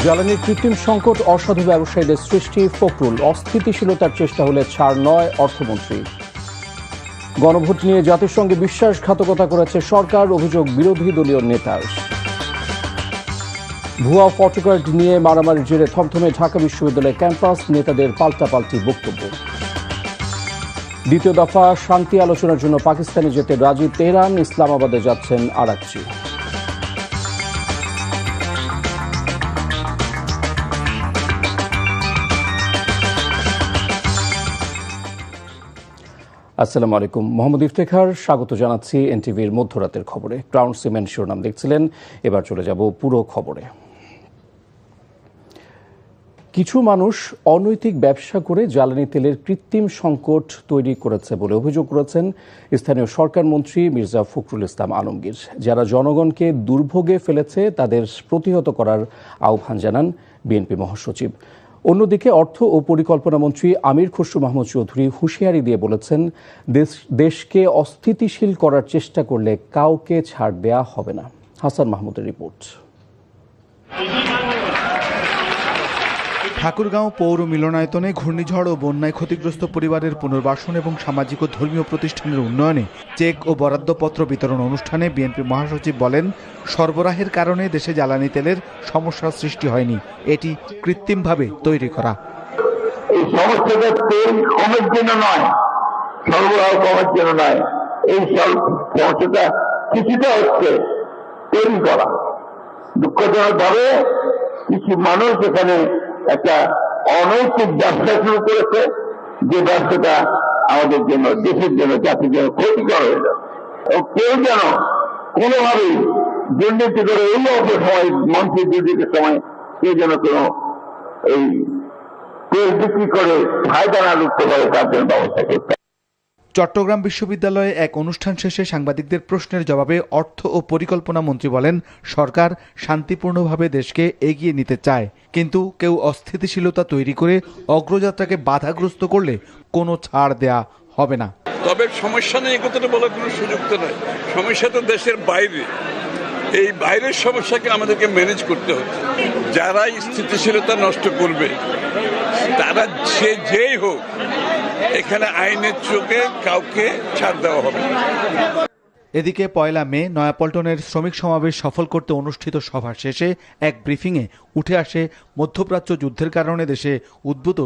জ্বালানির কৃত্রিম সংকট অসাধু ব্যবসায়ীদের সৃষ্টি, ফখরুল। অস্থিতিশীলতার চেষ্টা হলে ছাড় নয়, অর্থমন্ত্রী। গণভোট নিয়ে জাতিসংঘে বিশ্বাসঘাতকতা করেছে সরকার, অভিযোগ বিরোধী দলীয় নেতার। ভুয়া ফটোকার্ড নিয়ে মারামারির জেরে থমথমে ঢাকা বিশ্ববিদ্যালয় ক্যাম্পাস, নেতাদের পাল্টাপাল্টি বক্তব্য। দ্বিতীয় দফা শান্তি আলোচনার জন্য পাকিস্তানে যেতে রাজি তেহরান, ইসলামাবাদে যাচ্ছেন আরাকচি। আসসালামু আলাইকুম, মোহাম্মদ ইফতেখার স্বাগত জানাচ্ছি এনটিভির মধ্যরাতের খবরে। ক্রাউন সিমেন্ট শিরোনাম দেখছিলেন, এবার চলে যাব পুরো খবরে। কিছু মানুষ অনৈতিক ব্যবসা করে জ্বালানি তেলের কৃত্রিম সংকট তৈরি করেছে বলে অভিযোগ করেছেন স্থানীয় সরকার মন্ত্রী মির্জা ফখরুল ইসলাম আলমগীর। যারা জনগণকে দুর্ভোগে ফেলেছে তাদের প্রতিহত করার আহ্বান জানান বিএনপি মহাসচিব। অন্যদিকে অর্থ ও পরিকল্পনা মন্ত্রী আমির খসরু মাহমুদ চৌধুরী হুঁশিয়ারি দিয়ে বলেছেন, দেশকে অস্থিতিশীল করার চেষ্টা করলে কাউকে ছাড় দেয়া হবে না। হাসান মাহমুদের রিপোর্ট। ঠাকুরগাঁও পৌর মিলনায়তনে ঘূর্ণিঝড় ও বন্যায় ক্ষতিগ্রস্ত পরিবারের পুনর্বাসন এবং সামাজিক ও ধর্মীয় প্রতিষ্ঠানের উন্নয়নে চেক ও বরাদ্দপত্র বিতরণ অনুষ্ঠানে বিএনপি মহাসচিব বলেন, সরবরাহের কারণে দেশে জ্বালানি তেলের সমস্যার সৃষ্টি হয়নি, এটি কৃত্রিমভাবে তৈরি করা। এই সমস্যাটা তেল কমের জন্য নয়, সরবরাহ কমার জন্য নয়, এই সমস্যাটা কিছুটা হচ্ছে তৈরি করা। দুঃখজনক ভাবে কিছু মানুষ এখানে একটা অনৈতিক ব্যবসা শুরু করেছে, যে ব্যবসাটা আমাদের জন্য, দেশের জন্য, জাতির জন্য ক্ষতিকর হয়ে যাবে। কেউ যেন কোনোভাবেই দুর্নীতি করে এই অল্প সময়, মন্ত্রী দুর্নীতির সময় কেউ যেন কোনো এই তেল বিক্রি করে ফায়দা না লুটতে পারে, তার জন্য ব্যবস্থা করতে। চট্টগ্রাম বিশ্ববিদ্যালয়ে এক অনুষ্ঠান শেষে সাংবাদিকদের প্রশ্নের জবাবে অর্থ ও পরিকল্পনা মন্ত্রী বলেন, সরকার শান্তিপূর্ণভাবে দেশকে এগিয়ে নিতে চায়, কিন্তু কেউ অস্থিতিশীলতা তৈরি করে অগ্রযাত্রাকে বাধাগ্রস্ত করলে কোনো ছাড় দেয়া হবে না। তবে সমস্যা নেই কথাটা বলার কোনো সুযোগ তো নয়, সমস্যা তো দেশের বাইরে। এই বাইরের সমস্যাকে আমাদেরকে ম্যানেজ করতে হচ্ছে। যারা স্থিতিশীলতা নষ্ট করবে তারা সে যেই হোক, এখানে আইনের চোখে কাউকে ছাড় দেওয়া হবে না। এদিকে পয়লা মে নয়াপল্টনের শ্রমিক সমাবেশ সফল করতে অনুষ্ঠিত সভা শেষে এক ব্রিফিংয়ে উঠে আসে মধ্যপ্রাচ্য যুদ্ধের কারণে দেশে উদ্ভূত